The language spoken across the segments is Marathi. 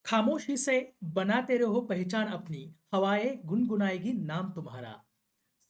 खामोशी से बनाते रहो पहचान अपनी, हवाएं गुनगुनाएगी नाम तुम्हारा.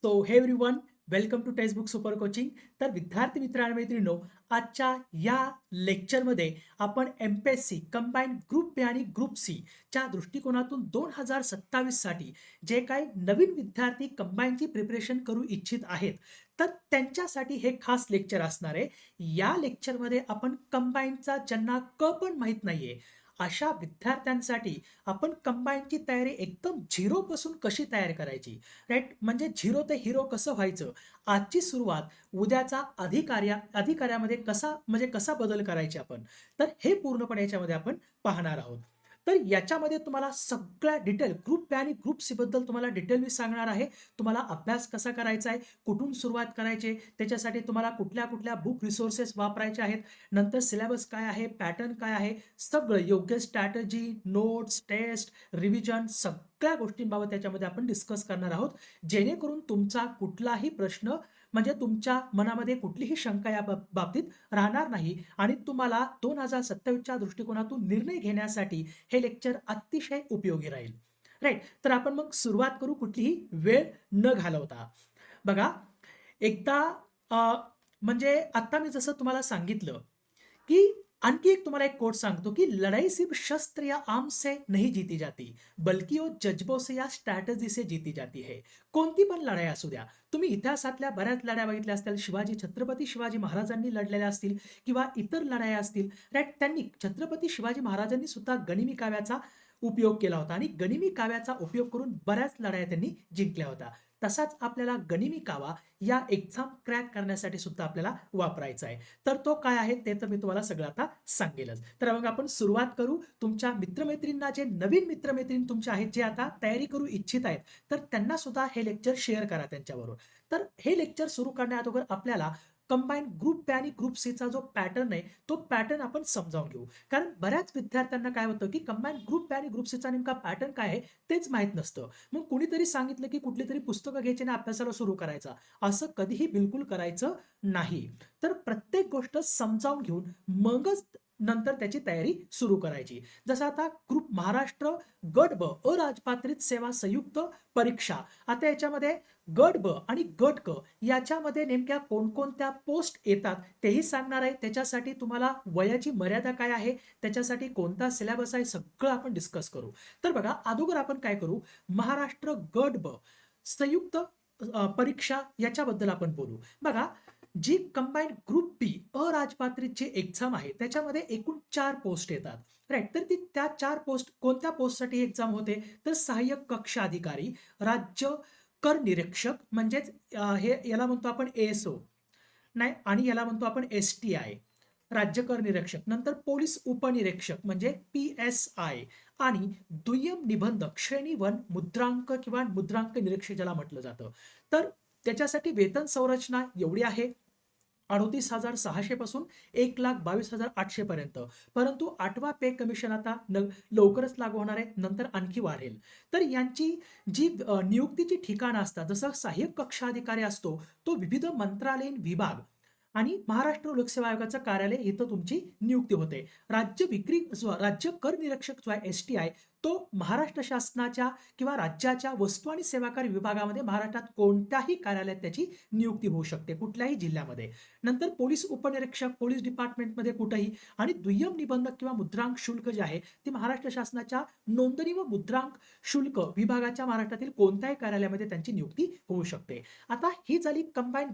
So hey everyone, welcome to textbook super coaching. तर विद्यार्थी मित्र आणि मैत्रिणींनो, आजच्या या लेक्चरमध्ये आपण एमपीएससी कंबाईन ग्रुप बी आणि ग्रुप सी च्या दृष्टिकोनातून 2027 साठी जे काही नवीन विद्यार्थी कंबाईनची प्रिपरेशन करू इच्छित आहेत, तर त्यांच्यासाठी हे खास लेक्चर असणार आहे. या लेक्चरमध्ये आपण कंबाईनचा ज्यांना क पण माहीत नाहीये अशा विद्यार्थ्यांसाठी आपण कंबाईनची तयारी एकदम झिरोपासून कशी तयार करायची, राईट, म्हणजे झिरो ते हिरो कसं व्हायचं, आजची सुरुवात उद्याचा अधिकाऱ्यामध्ये कसा बदल करायचे आपण, तर हे पूर्णपणे याच्यामध्ये आपण पाहणार आहोत. तर याच्यामध्ये तुम्हाला सगळ्या डिटेल ग्रुप बी आणि ग्रुप सी बद्दल तुम्हाला डिटेल मी सांगणार आहे. तुम्हाला अभ्यास कसा करायचा आहे, कुठून सुरुवात करायची, त्याच्यासाठी तुम्हाला कुठल्या कुठल्या बुक रिसोर्सेस वापरायचे आहेत, नंतर सिलेबस काय आहे, पॅटर्न काय आहे, सगळं योग्य स्ट्रॅटजी, नोट्स, टेस्ट, रिव्हिजन सगळ्या गोष्टींबाबत त्याच्यामध्ये आपण डिस्कस करणार आहोत. जेणेकरून तुमचा कुठलाही प्रश्न म्हणजे तुमच्या मनामध्ये कुठलीही शंका या बाबतीत राहणार नाही आणि तुम्हाला 2027च्या दृष्टिकोनातून निर्णय घेण्यासाठी हे लेक्चर अतिशय उपयोगी राहील. राईट, तर आपण मग सुरुवात करू कुठलीही वेळ न घालवता. बघा, एकदा अ, म्हणजे आता मी जसं तुम्हाला सांगितलं की आणखी एक तुम्हाला एक कोट सांगतो की लढाई सिर्फ शस्त्र या आर्म से नहीं जीती जाती, बल्कि वो जज्बों से या स्ट्रॅटजी से जीती जाती है. कोणती पण लढाई असू द्या, तुम्ही इतिहासातल्या बऱ्याच लढाया बघितल्या असतील, छत्रपती शिवाजी महाराजांनी लढलेल्या असतील किंवा इतर लढाया असतील, राईट, त्यांनी छत्रपती शिवाजी महाराजांनी सुद्धा गनिमी काव्याचा उपयोग केला होता आणि गनिमी काव्याचा उपयोग करून बऱ्याच लढाया त्यांनी जिंकल्या होत्या. तसाच आपल्याला गनिमी कावा या एक्झाम क्रॅक करण्यासाठी सुद्धा आपल्याला वापरायचा आहे. तर तो काय आहे ते तर मी तुम्हाला सगळं आता सांगेलच. तर मग आपण सुरुवात करू. तुमच्या मित्रमैत्रिणींना, जे नवीन मित्रमैत्रिणी तुमच्या आहेत, जे आता तयारी करू इच्छित आहेत, तर त्यांना सुद्धा हे लेक्चर शेअर करा त्यांच्याबरोबर. तर हे लेक्चर सुरू करण्याअगोदर आपल्याला कंबाईन ग्रुप बी आणि ग्रुप सीचा जो पॅटर्न आहे तो पॅटर्न आपण समजावून घेऊ. कारण बऱ्याच विद्यार्थ्यांना काय होतं की कंबाईन ग्रुप बी आणि ग्रुप सीचा नेमका पॅटर्न काय आहे तेच माहीत नसतं. मग कुणीतरी सांगितलं की कुठली तरी पुस्तकं घ्यायची आणि अभ्यासाला सुरू करायचा, असं कधीही बिलकुल करायचं नाही. तर प्रत्येक गोष्ट समजावून घेऊन मगच नंतर त्याची तयारी सुरू करायची. जसं आता ग्रुप महाराष्ट्र गट ब अराजपत्रित सेवा संयुक्त परीक्षा. आता याच्यामध्ये गट ब आणि गट क याच्यामध्ये नेमक्या कोणकोणत्या पोस्ट येतात तेही सांगणार आहे. त्याच्यासाठी तुम्हाला वयाची मर्यादा काय आहे, त्याच्यासाठी कोणता सिलेबस आहे, सगळं आपण डिस्कस करू. तर बघा, अगोदर आपण काय करू, महाराष्ट्र गट ब संयुक्त परीक्षा याच्याबद्दल आपण बोलू. बघा, जी कंबाईंड ग्रुप बी अराजपत्रित जी एक्झाम आहे त्याच्यामध्ये एकूण 4 पोस्ट येतात, राईट. तर त्या 4 पोस्ट कोणत्या पोस्टसाठी एक्झाम होते, तर सहाय्यक कक्ष अधिकारी, राज्य कर निरीक्षक म्हणजेच हे याला म्हणतो आपण एएसओ, नाही, आणि याला म्हणतो आपण एसटीआय, राज्य कर निरीक्षक. नंतर पोलीस उपनिरीक्षक म्हणजे पीएसआय आणि दुय्यम निबंधक श्रेणी 1 मुद्रांक किंवा मुद्रांक निरीक्षक ज्याला म्हटलं जातं. तर त्याच्यासाठी वेतन संरचना एवढी आहे, 38,600 पासून 1,22,800 पर्यंत. परंतु 8वा पे कमिशन आता लवकरच लागू होणार आहे, नंतर आणखी वाढेल. तर यांची जी नियुक्तीची ठिकाणं असतात, जसं सहाय्यक कक्ष अधिकारी असतो तो विविध मंत्रालयीन विभाग आणि महाराष्ट्र लोकसेवा आयोगाचं कार्यालय इथं तुमची नियुक्ती होते. राज्य कर निरीक्षक जो आहे एसटीआय, तो महाराष्ट्र शासनाच्या किंवा राज्याच्या वस्तू आणि सेवा कर विभागामध्ये महाराष्ट्रात कोणत्याही कार्यालयात त्याची नियुक्ती होऊ शकते, कुठल्याही जिल्ह्यामध्ये. नंतर पोलीस उपनिरीक्षक पोलीस डिपार्टमेंटमध्ये कुठेही, आणि दुय्यम निबंधक किंवा मुद्रांक शुल्क जे आहे ते महाराष्ट्र शासनाच्या नोंदणी व मुद्रांक शुल्क विभागाच्या महाराष्ट्रातील कोणत्याही कार्यालयामध्ये त्यांची नियुक्ती होऊ शकते. आता ही झाली कंबाईंड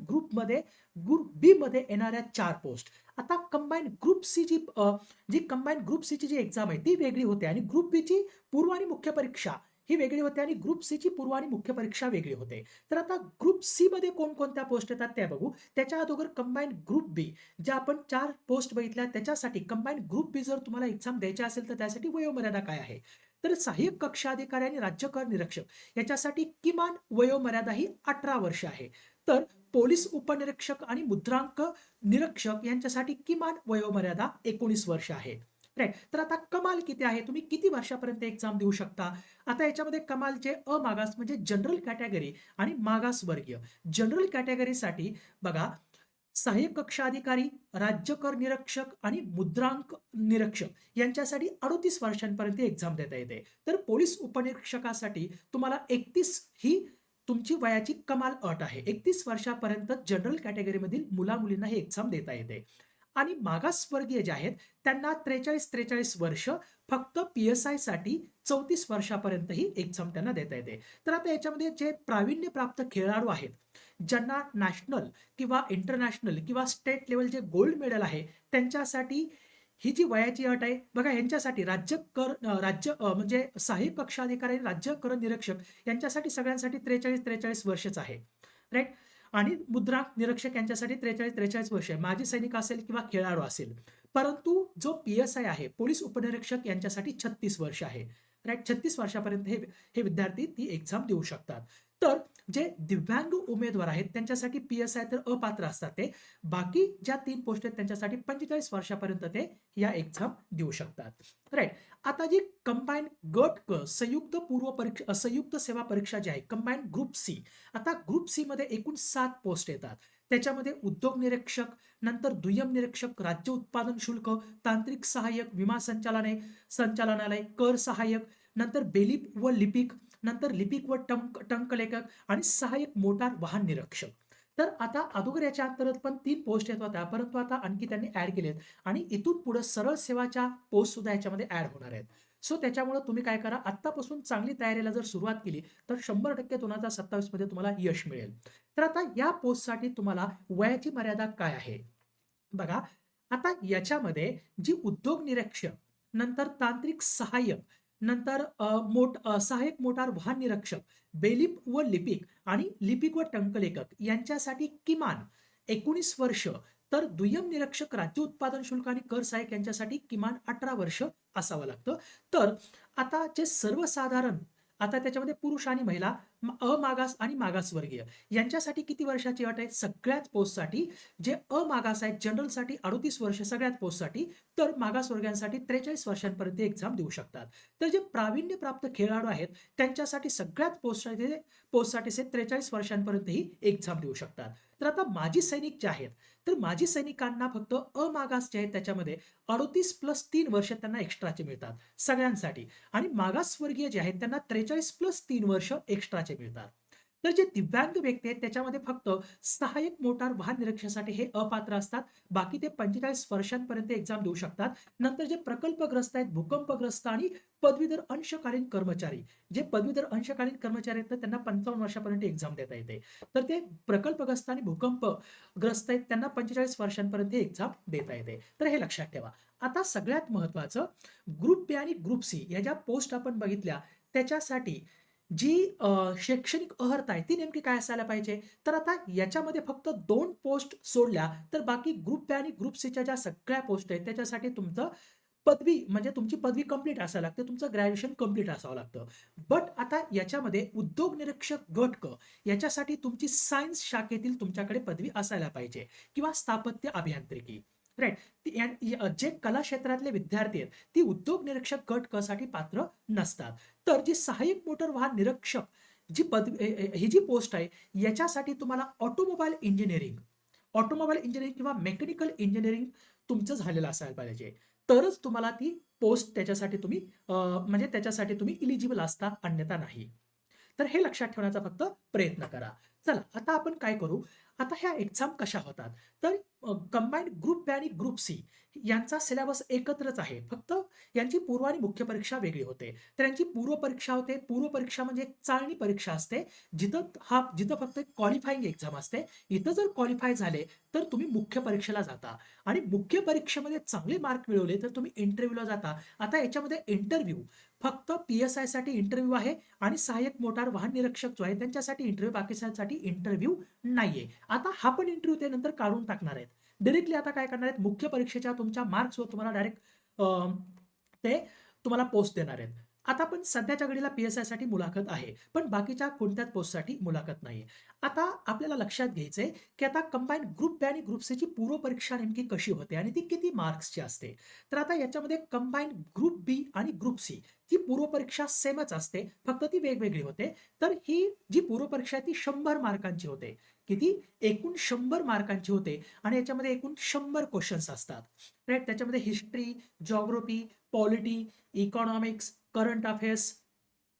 ग्रुप बी मध्ये येणाऱ्या 4 पोस्ट. आता कंबाईंड ग्रुप सी जी कंबाईंड ग्रुप सी ची जी एक्झाम आहे ती वेगळी होते आणि ग्रुप बी ची पूर्व आणि मुख्य परीक्षा ही वेगळी होते आणि ग्रुप सी ची पूर्व आणि मुख्य परीक्षा वेगळी होते. तर आता ग्रुप सी मध्ये कोणकोणत्या पोस्ट येतात ते बघू. त्याच्या अगोदर कंबाईंड ग्रुप बी, ज्या आपण 4 पोस्ट बघितल्या, त्याच्यासाठी कंबाईंड ग्रुप बी जर तुम्हाला एक्झाम द्यायची असेल तर त्यासाठी वयोमर्यादा काय आहे, तर सहाय्यक कक्ष अधिकारी आणि राज्य कर निरीक्षक याच्यासाठी किमान वयोमर्यादा ही 18 वर्ष आहे. तर पोलीस उपनिरीक्षक आणि मुद्रांक निरीक्षक यांच्यासाठी किमान वयोमर्यादा 19 वर्ष आहे, राईट. तर आता कमाल किती आहे, तुम्ही किती वर्षापर्यंत एक्झाम देऊ शकता. आता याच्यामध्ये कमालचे अमागास म्हणजे जनरल कॅटेगरी आणि मागासवर्गीय. जनरल कॅटेगरीसाठी बघा, सहाय्यक कक्ष अधिकारी, राज्य कर निरीक्षक आणि मुद्रांक निरीक्षक यांच्यासाठी 38 वर्षांपर्यंत एक्झाम देता येते. तर पोलीस उपनिरीक्षकासाठी तुम्हाला 31 ही तुमची वयाची कमाल अट आहे. 31 वर्षापर्यंत जनरल कॅटेगरीमधील मुला-मुलींना ही एक्झाम देता येते. आणि मागासवर्गीय जे आहेत त्यांना 43-43 वर्ष, फक्त पी-एस-आयसाठी 34 वर्षापर्यंत ही एक्झाम त्यांना देता येते. तर आता याच्यामध्ये जे प्रावीण्यप्राप्त खेळाडू आहेत, ज्यांना नॅशनल किंवा इंटरनॅशनल किंवा स्टेट लेवल जे गोल्ड मेडल आहे, त्यांच्यासाठी ही जी वयाची अट आहे बघा, यांच्यासाठी म्हणजे सहाय्यक कक्ष अधिकारी आणि राज्य कर निरीक्षक यांच्यासाठी सगळ्यांसाठी 43-43 वर्षच आहे, राईट. आणि मुद्रांक निरीक्षक यांच्यासाठी 43-43 वर्ष आहे, माजी सैनिक असेल किंवा खेळाडू असेल. परंतु जो पी-एस-आय आहे, पोलीस उपनिरीक्षक, यांच्यासाठी 36 वर्ष आहे, राईट. 36 वर्षापर्यंत हे हे विद्यार्थी ती एक्झाम देऊ शकतात. तर जे दिव्यांग उमेदवार आहेत त्यांच्यासाठी पी-एस-आय तर अपात्र असतात ते. बाकी ज्या 3 पोस्ट आहेत त्यांच्यासाठी 45 वर्षापर्यंत ते या एक्झाम देऊ शकतात, राईट. आता जी कंबाईन गट क संयुक्त सेवा परीक्षा जी आहे, कंबाईन ग्रुप सी. आता ग्रुप सी मध्ये एकूण 7 पोस्ट येतात. त्याच्यामध्ये उद्योग निरीक्षक, नंतर दुय्यम निरीक्षक, राज्य उत्पादन शुल्क, तांत्रिक सहाय्यक, विमा संचालनालय, कर सहाय्यक, नंतर बेलिप व लिपिक, नंतर लिपिक व टंकलेखक आणि सहाय्यक मोटार वाहन निरीक्षक. तर आता अगोदर याच्या अंतर्गत पण 3 पोस्ट येत होत्या, परंतु आता आणखी त्यांनी ऍड केलेत आणि इथून पुढे सरळ सेवाच्या पोस्ट सुद्धा याच्यामध्ये ऍड होणार आहेत. सो त्याच्यामुळे तुम्ही काय करा, आत्तापासून चांगली तयारीला जर सुरुवात केली तर 100% 2027 मध्ये तुम्हाला यश मिळेल. तर आता या पोस्टसाठी तुम्हाला वयाची मर्यादा काय आहे बघा. आता याच्यामध्ये जी उद्योग निरीक्षक, नंतर तांत्रिक सहाय्यक, नंतर सहाय्यक मोटार वाहन निरीक्षक, बेलिप व लिपिक आणि लिपिक व टंकलेखक यांच्यासाठी किमान 19 वर्ष, तर दुय्यम निरीक्षक, राज्य उत्पादन शुल्क आणि कर सहाय्यक यांच्यासाठी किमान 18 वर्ष असावं लागतं. तर आता जे सर्वसाधारण, आता त्याच्यामध्ये पुरुष आणि महिला, अमागास आणि मागासवर्गीय यांच्यासाठी किती वर्षाची अट आहे? सगळ्याच पोस्टसाठी. जे अमागास आहेत जनरलसाठी 38 वर्ष सगळ्याच पोस्टसाठी, तर मागासवर्गीयांसाठी 43 वर्षांपर्यंत एक्झाम देऊ शकतात. तर जे प्रावीण्यप्राप्त खेळाडू आहेत त्यांच्यासाठी सगळ्याच पोस्टसाठी 43 वर्षांपर्यंत ही एक्झाम देऊ शकतात. तर आता माजी सैनिक जे आहेत, तर माजी सैनिकांना फक्त अमागास जे आहेत त्याच्यामध्ये 38+3 वर्ष त्यांना एक्स्ट्राचे मिळतात सगळ्यांसाठी, आणि मागासवर्गीय जे आहेत त्यांना 43+3 वर्ष एक्स्ट्राचे मिळतात. तर जे दिव्यांग व्यक्ती आहेत त्याच्यामध्ये फक्त सहाय्यक मोटार वाहन निरीक्षणासाठी हे अपात्र असतात. बाकी ते 45 वर्षांपर्यंत एक्झाम देऊ शकतात. नंतर जे प्रकल्पग्रस्त आहेत, भूकंपग्रस्त आणि पदवीधर अंशकालीन कर्मचारी, जे पदवीधर अंशकालीन कर्मचारी आहेत तर त्यांना 55 वर्षापर्यंत एक्झाम देता येते. तर ते प्रकल्पग्रस्त आणि भूकंपग्रस्त आहेत त्यांना 45 वर्षांपर्यंत एक्झाम देता येते. तर हे लक्षात ठेवा. आता सगळ्यात महत्वाचं, ग्रुप बी आणि ग्रुप सी या ज्या पोस्ट आपण बघितल्या त्याच्यासाठी जी शैक्षणिक अर्हता आहे ती नेमकी काय असायला पाहिजे? तर आता याच्यामध्ये फक्त 2 पोस्ट सोडल्या तर बाकी ग्रुप बी आणि ग्रुप सीच्या ज्या सगळ्या पोस्ट आहेत त्याच्यासाठी तुमचं पदवी, म्हणजे तुमची पदवी कंप्लीट असायला लागते, तुमचं ग्रॅज्युएशन कंप्लीट असावं लागतं. बट आता याच्यामध्ये उद्योग निरीक्षक गट क याच्यासाठी तुमची सायन्स शाखेतील तुमच्याकडे पदवी असायला पाहिजे किंवा स्थापत्य अभियांत्रिकी, राईट. जे कला क्षेत्रातले विद्यार्थी आहेत ती उद्योग निरीक्षक गट क साठी पात्र नसतात. तर जी सहाय्यक मोटर वाहन निरीक्षक जी ही जी पोस्ट आहे याच्यासाठी तुम्हाला ऑटोमोबाईल इंजिनिअरिंग किंवा मेकॅनिकल इंजिनिअरिंग तुमचं झालेलं असायला पाहिजे, तरच तुम्हाला ती पोस्ट म्हणजे त्याच्यासाठी तुम्ही इलिजिबल असता, अन्यथा नाही. तर हे लक्षात ठेवण्याचा फक्त प्रयत्न करा. चला आता आपण काय करू, आता ह्या एक्झाम कशा होतात, तर कंबाईंड ग्रुप बी आणि ग्रुप सी यांचा सिलेबस एकत्रच आहे, फक्त यांची पूर्व आणि मुख्य परीक्षा वेगळी होते. तर यांची पूर्व परीक्षा होते. पूर्व परीक्षा म्हणजे एक चाळणी परीक्षा असते, जिथं फक्त क्वालिफाईंग एक्झाम असते. इथं जर क्वालिफाय झाले तर तुम्ही मुख्य परीक्षेला जाता आणि मुख्य परीक्षेमध्ये चांगले मार्क मिळवले तर तुम्ही इंटरव्ह्यूला जाता. आता याच्यामध्ये इंटरव्ह्यू फक्त पी-एस-आय साठी इंटरव्ह्यू आहे आणि सहाय्यक मोटार वाहन निरीक्षक जो आहे त्यांच्यासाठी इंटरव्ह्यू, बाकीच्यांसाठी इंटरव्ह्यू नाहीये. आता हा पण इंटरव्ह्यू ते नंतर काढून टाकणार आहेत. डायरेक्टली आता काय करणार आहेत, मुख्य परीक्षेच्या तुमच्या मार्क्सवर तुम्हाला डायरेक्ट ते तुम्हाला पोस्ट देणार आहेत. आता पण सध्याच्या घडीला पी-एस-आय साठी मुलाखत आहे, पण बाकीच्या कोणत्याच पोस्टसाठी मुलाखत नाहीये. आता आपल्याला लक्षात घ्यायचंय की आता कंबाईंड ग्रुप बी आणि ग्रुप सी ची पूर्व परीक्षा नेमकी कशी होते आणि ती किती मार्क्सची असते. तर आता याच्यामध्ये कंबाईंड ग्रुप बी आणि ग्रुप सी ची पूर्व परीक्षा सेमच असते, फक्त ती वेगवेगळी होते. तर ही जी पूर्व परीक्षा आहे ती 100 मार्कांची होते. किती एकूण 100 मार्कांचे होते आणि याच्यामध्ये एकूण 100 क्वेश्चन्स असतात. राईट, त्याच्यामध्ये history, geography, polity, economics, current affairs,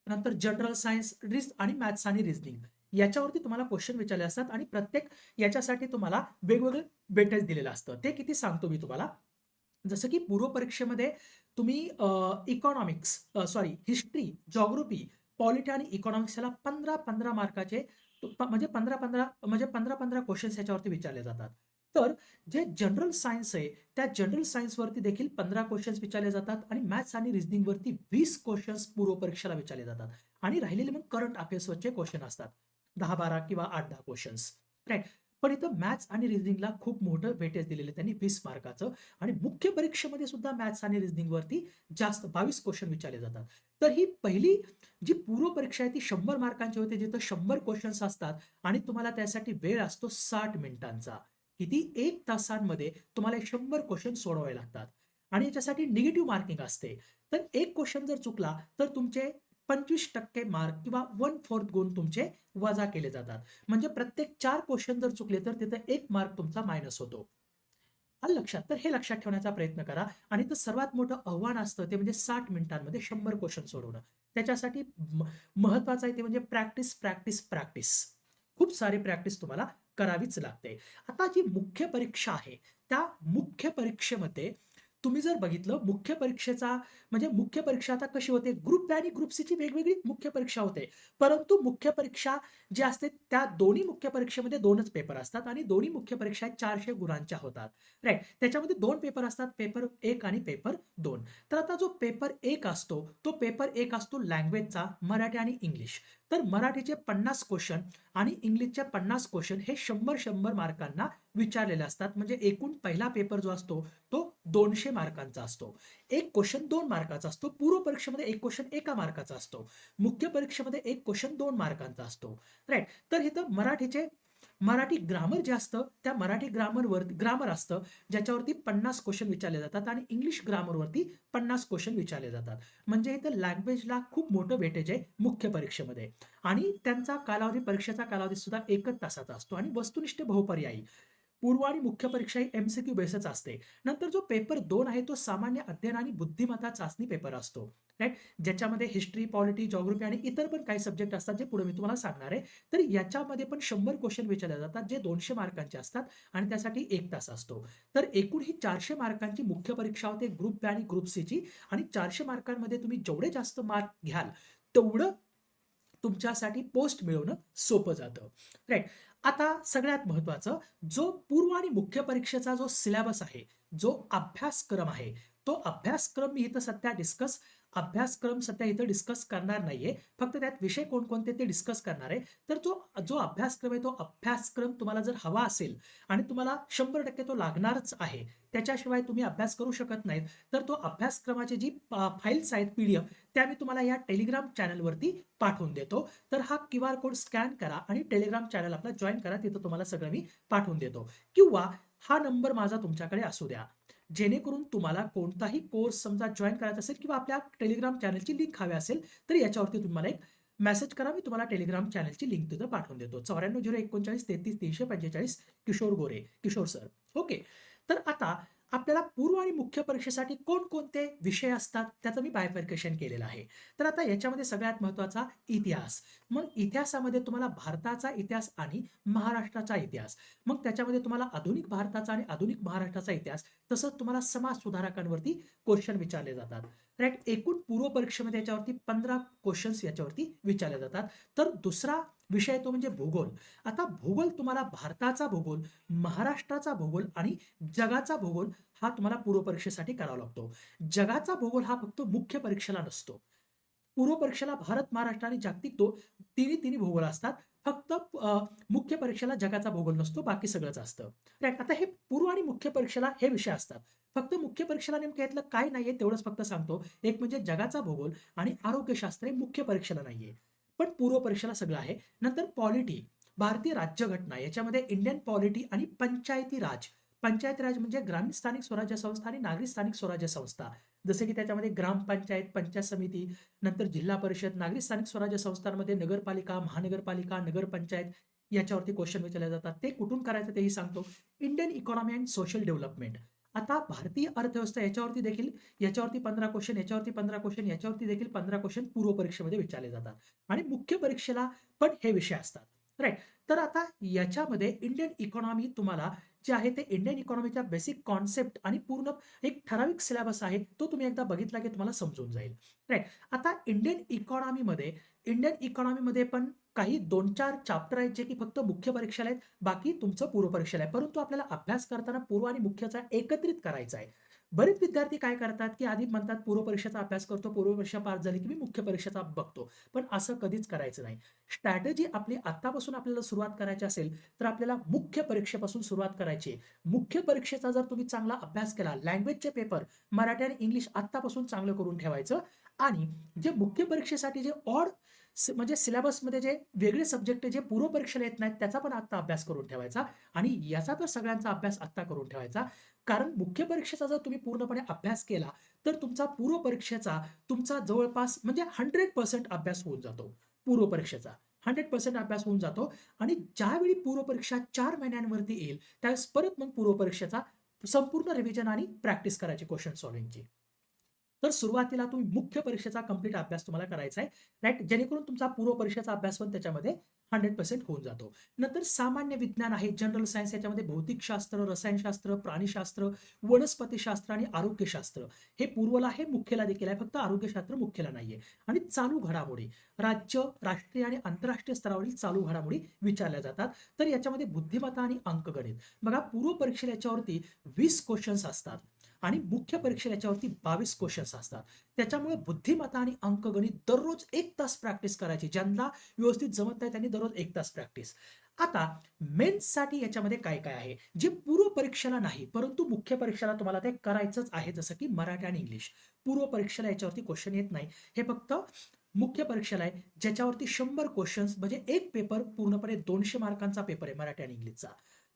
नंतर जनरल सायन्स आणि मॅथ्स आणि रिझनिंग याच्यावरती तुम्हाला क्वेश्चन विचारले असतात आणि प्रत्येक याच्यासाठी तुम्हाला वेगवेगळे वेटेज दिलेलं असतं. ते किती सांगतो मी तुम्हाला. जसं की पूर्व परीक्षेमध्ये तुम्ही इकॉनॉमिक्स हिस्ट्री, जिओग्राफी, पॉलिटी आणि इकॉनॉमिक्स याला 15-15 मार्काचे म्हणजे 15-15 क्वेश्चन्स याच्यावरती विचारले जातात. तर जे जनरल सायन्स आहे त्या जनरल सायन्सवरती देखील 15 क्वेश्चन्स विचारले जातात आणि मॅथ्स आणि रिझनिंगवरती 20 क्वेश्चन्स पूर्व परीक्षेला विचारले जातात आणि राहिलेले मग करंट अफेअर्सवरचे क्वेश्चन असतात 10-12 किंवा 8-10 क्वेश्चन्स. राईट. पण इथं मॅथ्स आणि रिझनिंगला खूप मोठं वेटेज दिलेलं आहे त्यांनी 20 मार्काचं आणि मुख्य परीक्षेमध्ये सुद्धा मॅथ्स आणि रिझनिंगवरती जास्त 22 क्वेश्चन विचारले जातात. तर ही पहिली जी पूर्व परीक्षा आहे ती 100 मार्कांची होते जिथं 100 क्वेश्चन्स असतात आणि तुम्हाला त्यासाठी वेळ असतो 60 मिनिटांचा. किती 1 तासांमध्ये तुम्हाला 100 क्वेश्चन सोडवावे लागतात आणि याच्यासाठी निगेटिव्ह मार्किंग असते. तर एक क्वेश्चन जर चुकला तर तुमचे 25% मार्क किंवा 1/4 गुण तुमचे वजा केले जातात. म्हणजे प्रत्येक 4 क्वेश्चन जर चुकले तर तिथं 1 मार्क तुमचा मायनस होतो. आलं लक्षात? तर हे लक्षात ठेवण्याचा प्रयत्न करा आणि तर सर्वात मोठं आव्हान असतं ते म्हणजे 60 मिनिटांमध्ये 100 क्वेश्चन सोडवणं. त्याच्यासाठी महत्वाचं आहे ते म्हणजे प्रॅक्टिस, प्रॅक्टिस, प्रॅक्टिस. खूप सारी प्रॅक्टिस तुम्हाला करावीच लागते. आता जी मुख्य परीक्षा आहे, त्या मुख्य परीक्षेमध्ये तुम्ही जर बघितलं मुख्य परीक्षेचा म्हणजे मुख्य परीक्षा आता कशी होते, ग्रुप बी आणि ग्रुप सीची वेगवेगळी मुख्य परीक्षा होते. परंतु मुख्य परीक्षा जी असते त्या दोन्ही मुख्य परीक्षेमध्ये 2च पेपर असतात आणि दोन्ही मुख्य परीक्षा 400 गुणांच्या होतात. राइट. त्याच्यामध्ये 2 पेपर असतात, पेपर 1 आणि पेपर 2. तर आता जो पेपर 1 असतो, तो पेपर 1 असतो लँग्वेजचा, मराठी आणि इंग्लिश. तर मराठीचे 50 क्वेश्चन आणि इंग्लिशचे 50 क्वेश्चन हे 100-100 मार्कांना विचारलेले असतात. म्हणजे एकूण पहिला पेपर जो असतो तो 200 मार्कांचा असतो. एक क्वेश्चन 2 मार्काचा असतो. पूर्व परीक्षेमध्ये एक क्वेश्चन 1 मार्काचा असतो. मुख्य परीक्षेमध्ये एक क्वेश्चन 2 मार्कांचा असतो. राइट. तर इथं मराठी ग्रामर जे असतं त्या मराठी ग्रामर असतं ज्याच्यावरती 50 क्वेश्चन विचारले जातात आणि इंग्लिश ग्रामरवरती 50 क्वेश्चन विचारले जातात. म्हणजे इथं लँग्वेजला खूप मोठं वेटेज आहे मुख्य परीक्षेमध्ये आणि त्यांचा कालावधी परीक्षेचा कालावधी सुद्धा 1 तासाचा असतो आणि वस्तुनिष्ठ बहुपर्यायी पूर्व आणि मुख्य परीक्षा ही एमसीक्यू बेसच असते. नंतर जो पेपर 2 आहे तो सामान्य अध्ययन आणि बुद्धिमत्ता चाचणी पेपर असतो. राइट. ज्याच्यामध्ये हिस्ट्री, पॉलिटी, जिओग्राफी आणि इतर पण काही सब्जेक्ट असतात जे पुढे मी तुम्हाला सांगणार आहे. तर याच्यामध्ये पण 100 क्वेश्चन विचारले जातात जे 200 मार्कांचे असतात आणि त्यासाठी 1 तास असतो. तर एकूण ही 400 मार्कांची मुख्य परीक्षा होते ग्रुप बी आणि ग्रुप सीची आणि 400 मार्कांमध्ये तुम्ही जेवढे जास्त मार्क घ्याल तेवढं तुमच्यासाठी पोस्ट मिळवणं सोपं जातं. राइट. आता सगळ्यात महत्वाचं जो पूर्व आणि मुख्य परीक्षेचा जो सिलेबस आहे, जो अभ्यासक्रम आहे, तो अभ्यासक्रम मी इथं सध्या इथं डिस्कस करणार नाहीये. फक्त त्यात विषय कोणकोणते ते डिस्कस करणार आहे. तर जो जो अभ्यासक्रम आहे, तो अभ्यासक्रम तुम्हाला जर हवा असेल आणि तुम्हाला 100% तो लागणारच आहे, त्याच्याशिवाय तुम्ही अभ्यास करू शकत नाहीत, तर तो अभ्यासक्रमाची जी फाइल्स आहेत पीडीएफ त्या मी तुम्हाला या टेलिग्राम चॅनलवरती पाठवून देतो. तर हा क्यूआर कोड स्कॅन करा आणि टेलिग्राम चॅनल आपला जॉइन करा. तिथं तुम्हाला सगळं मी पाठवून देतो. किंवा हा नंबर माझा तुमच्याकडे असू द्या. जेणेकरून तुम्हाला कोणताही कोर्स समजा जॉइन करायचा असेल किंवा आपल्या टेलिग्राम चॅनलची लिंक हवी असेल, तर याच्यावरती तुम्हाला एक मेसेज करा. मी तुम्हाला टेलिग्राम चॅनलची लिंक तिथं पाठवून देतो. 94-039-33-345 किशोर गोरे, किशोर सर. ओके. तर आता आपल्याला पूर्व आणि मुख्य परीक्षेसाठी कोणकोणते विषय असतात त्याचं मी बायफर्केशन केलेलं आहे. तर आता याच्यामध्ये सगळ्यात महत्त्वाचा इतिहास. मग इतिहासामध्ये तुम्हाला भारताचा इतिहास आणि महाराष्ट्राचा इतिहास. मग त्याच्यामध्ये तुम्हाला आधुनिक भारताचा आणि आधुनिक महाराष्ट्राचा इतिहास तसंच तुम्हाला समाज सुधारकांवरती क्वेश्चन विचारले जातात. राइट. एकूण पूर्व परीक्षेमध्ये याच्यावरती 15 क्वेश्चन्स याच्यावरती विचारले जातात. तर दुसरा विषय तो म्हणजे भूगोल. आता भूगोल तुम्हाला भारताचा भूगोल, महाराष्ट्राचा भूगोल आणि जगाचा भूगोल हा तुम्हाला पूर्व परीक्षेसाठी करावा लागतो. जगाचा भूगोल हा फक्त मुख्य परीक्षेला नसतो. पूर्व परीक्षेला भारत, महाराष्ट्र आणि जागतिक तिन्ही भूगोल असतात. फक्त मुख्य परीक्षेला जगाचा भूगोल नसतो, बाकी सगळंच असतं. राइट. आता हे पूर्व आणि मुख्य परीक्षेला हे विषय असतात. फक्त मुख्य परीक्षेला नेमकं यातलं काय नाहीये तेवढंच फक्त सांगतो. एक म्हणजे जगाचा भूगोल आणि आरोग्यशास्त्र हे मुख्य परीक्षेला नाहीये. पण पूर्व परीक्षेला सगळं आहे. नंतर पॉलिटी, भारतीय राज्यघटना याच्यामध्ये इंडियन पॉलिटी आणि पंचायती राज. पंचायती राज म्हणजे ग्रामीण स्थानिक स्वराज्य संस्था आणि नागरी स्थानिक स्वराज्य संस्था. जसे की त्याच्यामध्ये ग्रामपंचायत, पंचायत समिती, नंतर जिल्हा परिषद, नागरी स्थानिक स्वराज्य संस्थांमध्ये नगरपालिका, महानगरपालिका, नगरपंचायत याच्यावरती क्वेश्चन विचारले जातात. ते कुठून करायचं तेही सांगतो. Indian economy and social development. आता भारतीय अर्थव्यवस्था याच्यावरती 15 क्वेश्चन, याच्यावरती 15 क्वेश्चन, याच्यावरती देखील 15 क्वेश्चन पूर्व परीक्षेमध्ये विचारले जातात आणि मुख्य परीक्षेला पण हे विषय असतात. राइट. तर आता याच्यामध्ये इंडियन इकॉनॉमी तुम्हाला जे आहे ते इंडियन इकॉनॉमीच्या बेसिक कॉन्सेप्ट आणि पूर्ण एक ठराविक सिलेबस आहे, तो तुम्ही एकदा बघितला की तुम्हाला समजून जाईल. राइट. आता इंडियन इकॉनॉमीमध्ये पण काही 2-4 चॅप्टर आहेत जे की फक्त मुख्य परीक्षेला आहेत, बाकी तुमचं पूर्व परीक्षेला आहे. परंतु आपल्याला अभ्यास करताना पूर्व आणि मुख्यचा एकत्रित करायचा आहे. बरेच विद्यार्थी काय करतात, की आधी म्हणतात पूर्व परीक्षेचा अभ्यास करतो, पूर्व परीक्षा पास झाली की मी मुख्य परीक्षेचा बघतो. पण असं कधीच करायचं नाही. स्ट्रॅटेजी आपली आत्तापासून आपल्याला सुरुवात करायची असेल, तर आपल्याला मुख्य परीक्षेपासून सुरुवात करायची आहे. मुख्य परीक्षेचा जर तुम्ही चांगला अभ्यास केला, लँग्वेजचे पेपर मराठी आणि इंग्लिश आत्तापासून चांगलं करून ठेवायचं आणि जे मुख्य परीक्षेसाठी जे म्हणजे सिलेबसमध्ये जे वेगळे सब्जेक्ट जे पूर्व परीक्षेला येत नाहीत, त्याचा पण आत्ता अभ्यास करून ठेवायचा आणि याचा तर सगळ्यांचा अभ्यास आत्ता करून ठेवायचा. कारण मुख्य परीक्षेचा जर तुम्ही पूर्णपणे अभ्यास केला, तर तुमचा पूर्व परीक्षेचा तुमचा जवळपास म्हणजे 100% अभ्यास होऊन जातो. पूर्व परीक्षेचा 100% अभ्यास होऊन जातो आणि ज्यावेळी पूर्व परीक्षा 4 महिन्यांवरती येईल, त्यावेळेस परत मग पूर्व परीक्षेचा संपूर्ण रिव्हिजन आणि प्रॅक्टिस करायची क्वेश्चन सॉल्व्हिंगची. तर सुरुवातीला तुम्ही मुख्य परीक्षेचा कंप्लीट अभ्यास तुम्हाला करायचा आहे, राइट? जेणेकरून तुमचा पूर्व परीक्षेचा अभ्यास पण त्याच्यामध्ये 100% होऊन जातो. नंतर सामान्य विज्ञान आहे, जनरल सायन्स. याच्यामध्ये भौतिकशास्त्र, रसायनशास्त्र, प्राणीशास्त्र, वनस्पतीशास्त्र आणि आरोग्यशास्त्र हे पूर्वला आहे, मुख्यला देखील आहे. फक्त आरोग्यशास्त्र मुख्यला नाहीये. आणि चालू घडामोडी, राज्य, राष्ट्रीय आणि आंतरराष्ट्रीय स्तरावरील चालू घडामोडी विचारल्या जातात. तर याच्यामध्ये बुद्धिमत्ता आणि अंकगणित. बघा, पूर्व परीक्षेला याच्यावरती 20 क्वेश्चन्स असतात आणि मुख्य परीक्षेला याच्यावरती 22 क्वेश्चन्स असतात. त्याच्यामुळे बुद्धिमत्ता आणि अंकगणित दररोज 1 तास प्रॅक्टिस करायची. ज्यांना व्यवस्थित जमत नाही त्यांनी दररोज 1 तास प्रॅक्टिस. आता मेन्ससाठी याच्यामध्ये काय-काय आहे, जे पूर्व परीक्षेला नाही, परंतु मुख्य परीक्षेला तुम्हाला ते करायचंच आहे. जसं की मराठी आणि इंग्लिश. पूर्व परीक्षेला याच्यावरती क्वेश्चन येत नाही. हे फक्त मुख्य परीक्षेला आहे, ज्याच्यावरती 100 क्वेश्चन्स म्हणजे एक पेपर पूर्णपणे 200 मार्कांचा पेपर आहे मराठी आणि इंग्लिशचा.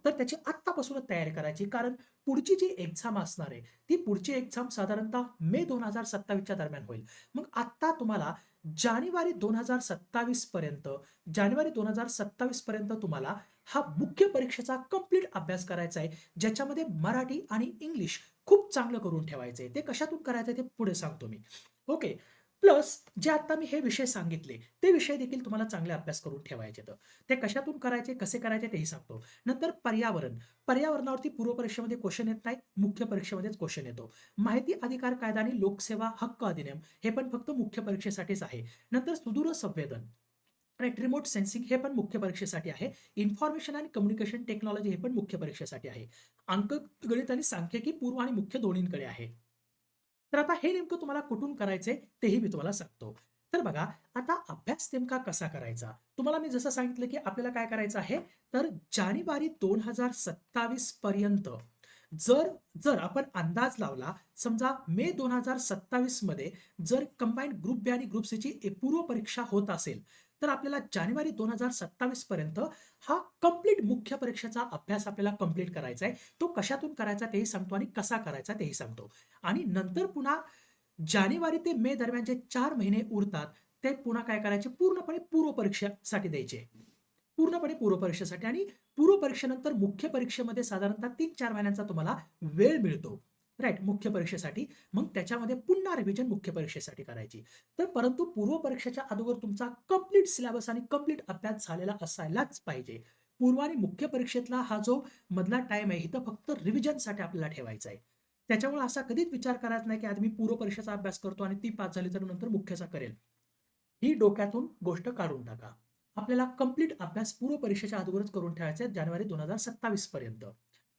तर त्याची आत्तापासूनच तयारी करायची. कारण पुढची जी एक्झाम असणार आहे, ती पुढची एक्झाम साधारणतः मे 2027च्या दरम्यान होईल. मग आत्ता तुम्हाला जानेवारी 2027 पर्यंत जानेवारी 2027 पर्यंत तुम्हाला हा मुख्य परीक्षेचा कंप्लीट अभ्यास करायचा आहे, ज्याच्यामध्ये मराठी आणि इंग्लिश खूप चांगलं करून ठेवायचं आहे. ते कशातून करायचं ते पुढे सांगतो मी. ओके. प्लस जे आता मी हे विषय सांगितले, ते विषय देखील तुम्हाला चांगले अभ्यास करून ठेवायचे आहेत. ते कशातून करायचे, कसे करायचे तेही सांगतो. नंतर पर्यावरण. पर्यावरणावरती पूर्व परीक्षेमध्ये क्वेश्चन येत नाही, मुख्य परीक्षेमध्येच क्वेश्चन येतो. माहिती अधिकार कायदा आणि लोकसेवा हक्क अधिनियम हे पण फक्त मुख्य परीक्षेसाठीच आहे. नंतर सुदूर संवेदन, राइट, रिमोट सेन्सिंग हे पण मुख्य परीक्षेसाठी आहे. इन्फॉर्मेशन आणि कम्युनिकेशन टेक्नॉलॉजी हे पण मुख्य परीक्षेसाठी आहे. अंकगणित आणि सांख्यिकी पूर्व आणि मुख्य दोन्हींकडे आहे. तर आता हे नेमकं तुम्हाला कुठून करायचंय तेही मी तुम्हाला सांगतो. तर बघा, आता अभ्यास नेमका कसा करायचा? तुम्हाला मी जसं सांगितलं, की आपल्याला काय करायचं आहे, तर जानेवारी 2027 पर्यंत जर जर आपण अंदाज लावला, समजा मे 2027 मध्ये जर कंबाईन्ड ग्रुप बी आणि ग्रुप सीची पूर्व परीक्षा होत असेल, तर आपल्याला जानेवारी 2027 पर्यंत हा कंप्लीट मुख्य परीक्षेचा अभ्यास आपल्याला कंप्लीट करायचा आहे. तो कशातून करायचा तेही सांगतो आणि कसा करायचा तेही सांगतो. आणि नंतर पुन्हा जानेवारी ते मे दरम्यान जे 4 महिने उरतात, ते पुन्हा काय करायचे, पूर्णपणे पूर्व परीक्षेसाठी द्यायचे. पूर्णपणे पूर्व परीक्षेसाठी आणि पूर्व परीक्षेनंतर मुख्य परीक्षेमध्ये साधारणतः 3-4 महिन्यांचा तुम्हाला वेळ मिळतो. राइट, मुख्य परीक्षेसाठी. मग त्याच्यामध्ये पुन्हा रिव्हिजन मुख्य परीक्षेसाठी करायची. तर परंतु पूर्व परीक्षेच्या अगोदर तुमचा कंप्लीट सिलेबस आणि कंप्लीट अभ्यास झालेला असायलाच पाहिजे. पूर्व आणि मुख्य परीक्षेतला हा जो मधला टाईम आहे, इथं फक्त रिव्हिजनसाठी आपल्याला ठेवायचा आहे. त्याच्यामुळे असा कधीच विचार करायचा नाही, की आधी मी पूर्व परीक्षेचा अभ्यास करतो आणि ती पास झाली तर नंतर मुख्यचा करेल. ही डोक्यातून गोष्ट काढून टाका. आपल्याला कंप्लीट अभ्यास पूर्व परीक्षेच्या अगोदरच करून ठेवायचा आहे जानेवारी 2027 पर्यंत.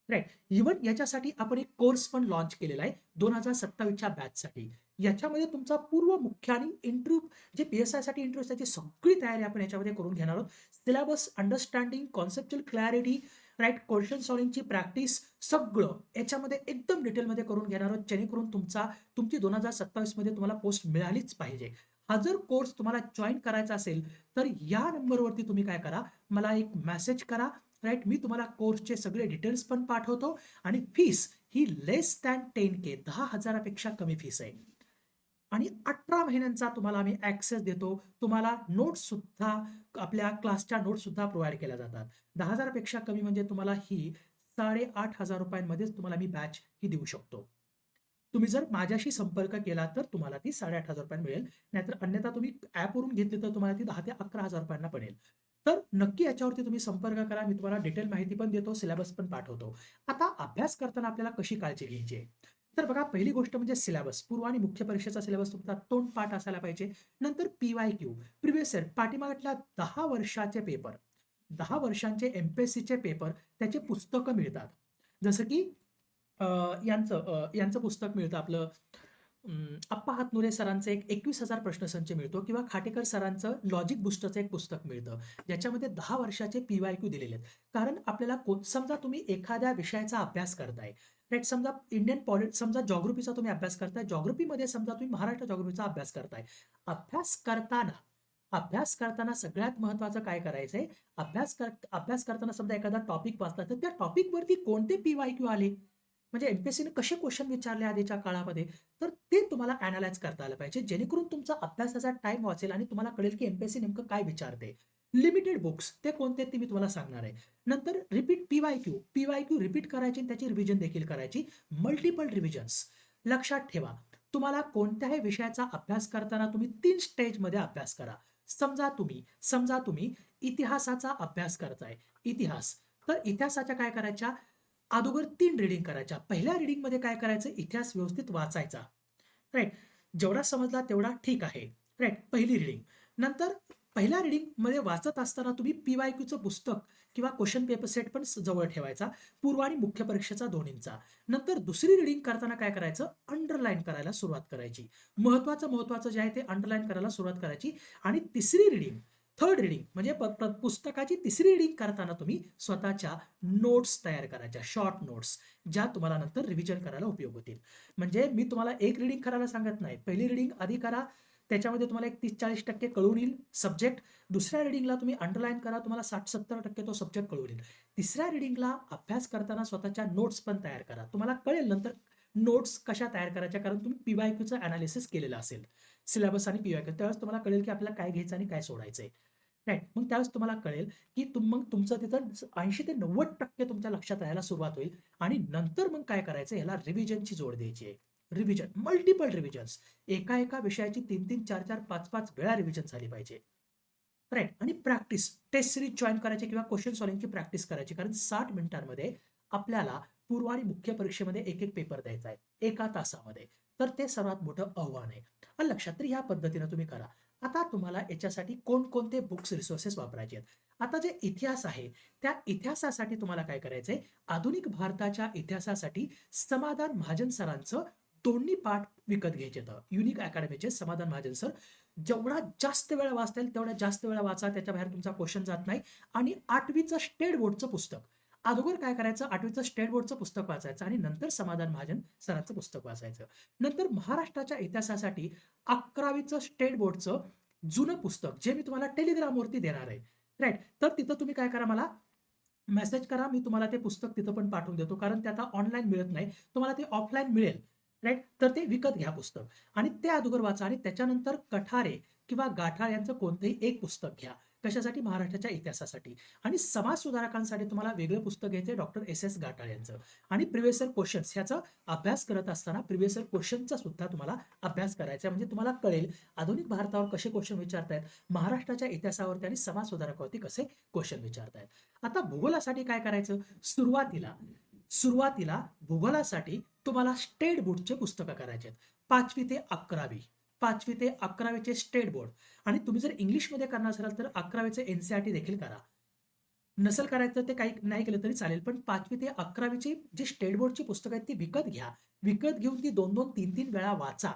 राइट. इव्हन याच्यासाठी आपण एक कोर्स पण लॉन्च केलेला आहे 2027च्या बॅचसाठी. याच्यामध्ये तुमचा पूर्व, मुख्य आणि इंटरव्ह्यू जे पी-एस-आयसाठी इंटरव्ह्यू त्याची सगळी तयारी आपण याच्यामध्ये करून घेणार आहोत. Syllabus, understanding, conceptual clarity, right, question सॉल्व्हिंगची प्रॅक्टिस सगळं याच्यामध्ये एकदम डिटेलमध्ये करून घेणार आहोत, जेणेकरून तुमची 2027 मध्ये तुम्हाला पोस्ट मिळालीच पाहिजे. हा जर कोर्स तुम्हाला जॉइन करायचा असेल, तर या नंबरवरती तुम्ही काय करा, मला एक मेसेज करा. राइट, मी तुम्हाला कोर्सचे सगळे डिटेल्स पण पाठवतो आणि फीस ही लेस दॅन 10K, 10,000 पेक्षा कमी फीस आहे. आणि 18 महिन्यांचा तुम्हाला आम्ही ॲक्सेस देतो. तुम्हाला नोट्ससुद्धा आपल्या क्लासच्या नोट्ससुद्धा प्रोव्हाईड केल्या जातात. 10,000 पेक्षा कमी म्हणजे तुम्हाला ही ₹8,500 मध्येच तुम्हाला मी बॅच ही देऊ शकतो. तुम्ही जर माझ्याशी संपर्क केला तर तुम्हाला ती ₹8,500 मिळेल. नाहीतर अन्यथा तुम्ही ॲपवरून घेतली तर तुम्हाला ती 10,000 ते ₹11,000 पडेल. तर नक्की याच्यावरती तुम्ही संपर्क करा. मी तुम्हाला डिटेल माहिती पण देतो, सिलेबस पण पाठवतो. आता अभ्यास करताना आपल्याला कशी काळजी घ्यायची आहे? तर बघा पहिली गोष्ट म्हणजे सिलेबस. पूर्व आणि मुख्य परीक्षेचा सिलेबस तुमचा तोंडपाठ असायला पाहिजे. नंतर पी-वाय-क्यू, प्रिव्हियस इयर पाठीमागच्या 10 वर्षाचे पेपर, 10 वर्षांचे एम-पी-एस-सीचे पेपर त्याची पुस्तकं मिळतात. जसं की यांचं पुस्तक मिळतं आपलं अप्पा हातनुरे सरांचं एक 21,000 प्रश्नसंच मिळतो किंवा खाटेकर सरांचं लॉजिक बुस्टरचं एक पुस्तक मिळतं. ज्याच्यामध्ये 10 वर्षाचे पी-वाय-क्यू दिलेले आहेत. कारण आपल्याला समजा तुम्ही एखाद्या विषयाचा अभ्यास करताय, राइट? समजा समजा जिओग्राफीचा तुम्ही अभ्यास करताय. जिओग्राफीमध्ये समजा तुम्ही महाराष्ट्र जिओग्राफीचा अभ्यास करताय. अभ्यास करताना अभ्यास करताना सगळ्यात महत्त्वाचं काय करायचंय, अभ्यास करताना समजा एखादा टॉपिक वाचला, तर त्या टॉपिकवरती कोणते पी-वाय-क्यू आले? म्हणजे एम-पी-एस-सीने कसे क्वेश्चन विचारले आधीच्या काळामध्ये, तर ते तुम्हाला ॲनलाईज करता आलं पाहिजे. जेणेकरून तुमचा अभ्यासाचा टाईम वाचेल आणि तुम्हाला कळेल की एम-पी-एस-सी नेमकं काय विचारते. लिमिटेड बुक्स ते कोणते ते मी तुम्हाला सांगणार आहे. नंतर रिपीट पी-वाय-क्यू रिपीट करायची आणि त्याची रिव्हिजन देखील करायची. मल्टिपल रिव्हिजन्स. लक्षात ठेवा, तुम्हाला कोणत्याही विषयाचा अभ्यास करताना तुम्ही 3 स्टेजमध्ये अभ्यास करा. समजा तुम्ही इतिहासाचा अभ्यास करताय. इतिहास. तर इतिहासाच्या काय करायच्या? अगोदर 3 रीडिंग करायच्या. पहिल्या रीडिंगमध्ये काय करायचं? इतिहास व्यवस्थित वाचायचा. राइट? जेवढा समजला तेवढा ठीक आहे. राइट? पहिली रीडिंग. नंतर पहिल्या रीडिंगमध्ये वाचत असताना तुम्ही पी-वाय-क्यूचं पुस्तक किंवा क्वेश्चन पेपर सेट पण जवळ ठेवायचा. पूर्व आणि मुख्य परीक्षेचा दोन्हींचा. नंतर दुसरी रीडिंग करताना काय करायचं? अंडरलाईन करायला सुरुवात करायची. महत्त्वाचं जे आहे ते अंडरलाईन करायला सुरुवात करायची आणि तिसरी रीडिंग, थर्ड रीडिंग म्हणजे पुस्तकाची तिसरी रीडिंग करताना तुम्ही स्वतःच्या नोट्स तयार करायच्या, शॉर्ट नोट्स, ज्या तुम्हाला नंतर रिव्हिजन करायला उपयोग होतील. म्हणजे मी तुम्हाला एक रीडिंग करायला सांगत नाही. पहिली रीडिंग आधी करा. त्याच्यामध्ये तुम्हाला एक 30-40% कळून येईल सब्जेक्ट. दुसऱ्या रीडिंगला तुम्ही अंडरलाईन करा. तुम्हाला 60-70% तो सब्जेक्ट कळून येईल. तिसऱ्या रीडिंगला अभ्यास करताना स्वतःच्या नोट्स पण तयार करा. तुम्हाला कळेल नंतर नोट्स कशा तयार करायच्या, कारण तुम्ही पी-वाय-क्यूचं एनालिसिस केलेलं असेल. सिलेबस आणि पी-वाय-क्यू. त्यावेळेस तुम्हाला कळेल की आपल्याला काय घ्यायचं आणि काय सोडायचंय. राइट? मग त्यावेळेस तुम्हाला कळेल की मग तुमचं तिथं 80% ते 90% तुमच्या लक्षात राहायला सुरुवात होईल आणि नंतर मग काय करायचं, ह्याला रिव्हिजनची जोड द्यायची आहे. Revision, multiple revisions. एका विषयाची 3-3, 4-4, 5-5 वेळा रिव्हिजन झाली पाहिजे. राइट? आणि प्रॅक्टिस, टेस्ट सीरीज जॉइन करायची किंवा क्वेश्चन सॉल्व्हिंगची प्रॅक्टिस करायची. कारण 60 मिनिटांमध्ये आपल्याला पूर्व आणि मुख्य परीक्षेमध्ये एक पेपर द्यायचा आहे. एका तासामध्ये. तर ते सर्वात मोठं आव्हान आहे. आलं लक्षात? तर ह्या पद्धतीनं तुम्ही करा. आता तुम्हाला याच्यासाठी कोणकोणते बुक्स, रिसोर्सेस वापरायचे आहेत. आता जे इतिहास आहे, त्या इतिहासासाठी तुम्हाला काय करायचंय? आधुनिक भारताच्या इतिहासासाठी समाधान महाजन सरांचं दोन्ही पाठ विकत घ्यायचे आहेत. युनिक अकॅडमीचे समाधान महाजन सर. जेवढा जास्त वेळा वाचता येईल तेवढा जास्त वेळा वाचा. त्याच्या बाहेर तुमचा क्वेश्चन जात नाही. आणि 8वीचं स्टेट बोर्डचं पुस्तक. अगोदर काय करायचं? 8वीचं स्टेट बोर्डचं पुस्तक वाचायचं आणि नंतर समाधान महाजन सरांचं पुस्तक वाचायचं. नंतर महाराष्ट्राच्या इतिहासासाठी 11वीचं स्टेट बोर्डचं जुनं पुस्तक, जे मी तुम्हाला टेलिग्रामवरती देणार आहे. राइट? तर तिथं तुम्ही काय करा, मला मेसेज करा. मी तुम्हाला ते पुस्तक तिथं पण पाठवून देतो. कारण ते आता ऑनलाईन मिळत नाही. तुम्हाला ते ऑफलाईन मिळेल. राइट? तर ते विकत घ्या पुस्तक आणि ते अगोदर वाचा आणि त्याच्यानंतर कठारे किंवा गाठाळ यांचं कोणतंही एक पुस्तक घ्या. कशासाठी? महाराष्ट्राच्या इतिहासासाठी. आणि समाज सुधारकांसाठी तुम्हाला वेगळं पुस्तक घ्यायचं आहे डॉक्टर एस-एस गाठाळ यांचं. आणि प्रिव्हियस इयर क्वेश्चन्स ह्याचा अभ्यास करत असताना प्रिव्हियस इयर क्वेश्चनचा सुद्धा तुम्हाला अभ्यास करायचा आहे. म्हणजे तुम्हाला कळेल आधुनिक भारतावर कसे क्वेश्चन विचारतायत, महाराष्ट्राच्या इतिहासावरती आणि समाज सुधारकावरती कसे क्वेश्चन विचारतायत. आता भूगोलासाठी काय करायचं? सुरुवातीला भूगोलासाठी तुम्हाला स्टेट बोर्डचे पुस्तकं करायचे आहेत. 5वी ते 11वी. 5वी ते 11वीचे स्टेट बोर्ड. आणि तुम्ही जर इंग्लिशमध्ये करणार असाल तर 11वीचे एन-सी-आर-टी देखील करा. नसेल करायचं ते काही नाही केलं तरी चालेल. पण 5वी ते 11वीची जी स्टेट बोर्डची पुस्तकं आहेत ती विकत घ्या. विकत घेऊन ती 2-2, 3-3 वेळा वाचा.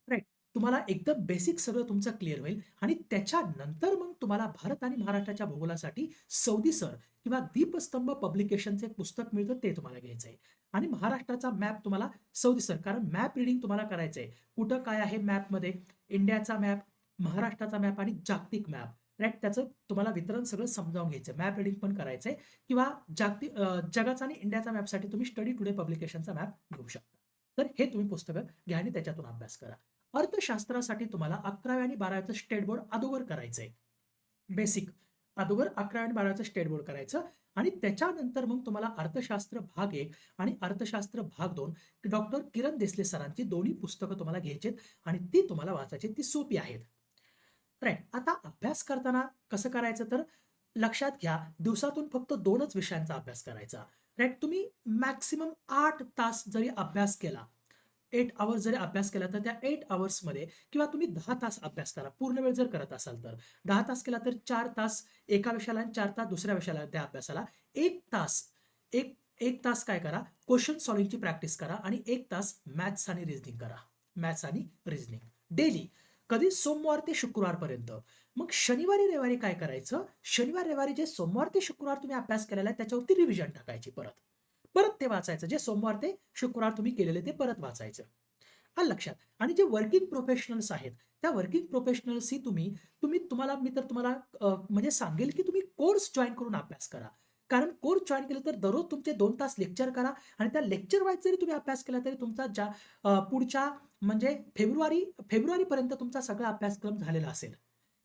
राइट? तुम्हाला एकदम बेसिक सगळं तुमचं क्लिअर होईल आणि त्याच्यानंतर मग तुम्हाला भारत आणि महाराष्ट्राच्या भूगोलासाठी सौदी सर किंवा दीपस्तंभ पब्लिकेशनचं एक पुस्तक मिळतं, ते तुम्हाला घ्यायचं आहे. आणि महाराष्ट्राचा मॅप तुम्हाला सौदी सर, कारण मॅप रीडिंग तुम्हाला करायचं आहे. कुठं काय आहे मॅपमध्ये? इंडियाचा मॅप, महाराष्ट्राचा मॅप आणि जागतिक मॅप. राइट? त्याचं तुम्हाला वितरण सगळं समजावून घ्यायचं. मॅप रीडिंग पण करायचं आहे किंवा जगाचा आणि इंडियाचा मॅपसाठी तुम्ही स्टडी टुडे पब्लिकेशनचा मॅप घेऊ शकता. तर हे तुम्ही पुस्तकं घ्या आणि त्याच्यातून अभ्यास करा. अर्थशास्त्रासाठी तुम्हाला 11वी आणि 12वीचं स्टेट बोर्ड अगोदर करायचंय. बेसिक अगोदर 11वी आणि 12वीचं स्टेट बोर्ड करायचं आणि त्याच्यानंतर मग तुम्हाला अर्थशास्त्र भाग 1 आणि अर्थशास्त्र भाग 2 डॉक्टर किरण देसले सरांची दोन्ही पुस्तकं तुम्हाला घ्यायची आणि ती तुम्हाला वाचायची. ती सोपी आहेत. राइट. आता अभ्यास करताना कसं करायचं तर लक्षात घ्या, दिवसातून फक्त 2च विषयांचा अभ्यास करायचा. राइट. तुम्ही मॅक्सिमम 8 तास जरी अभ्यास केला, 8 अवर्स जरी अभ्यास केला, तर त्या 8 अवर्समध्ये किंवा तुम्ही 10 तास अभ्यास करा. पूर्ण वेळ जर करत असाल तर. 10 तास केला तर 4 तास एका विषयाला आणि 4 तास दुसऱ्या विषयाला त्या अभ्यासाला. 1 तास एक 1 तास काय करा, क्वेशन सॉल्व्हिंगची प्रॅक्टिस करा आणि 1 तास मॅथ्स आणि रिझनिंग करा. मॅथ्स आणि रिझनिंग डेली. कधी सोमवार ते शुक्रवारपर्यंत. मग शनिवारी रविवारी काय करायचं, शनिवार रविवारी जे सोमवार ते शुक्रवार तुम्ही अभ्यास केलेला आहे त्याच्यावरती रिव्हिजन टाकायची परत. परत ते वाचायचं. जे सोमवार ते शुक्रवार तुम्ही केलेले ते परत वाचायचं. आलं लक्षात. आणि जे वर्किंग प्रोफेशनल्स आहेत, त्या वर्किंग प्रोफेशनल्सही तुम्हाला मी तर तुम्हाला म्हणजे सांगेल की तुम्ही कोर्स जॉइन करून अभ्यास करा. कारण कोर्स जॉइन केलं तर दररोज तुमचे 2 तास लेक्चर करा आणि त्या लेक्चर वाईज जरी तुम्ही अभ्यास केला तरी तुमचा पुढच्या म्हणजे फेब्रुवारीपर्यंत तुमचा सगळा अभ्यासक्रम झालेला असेल.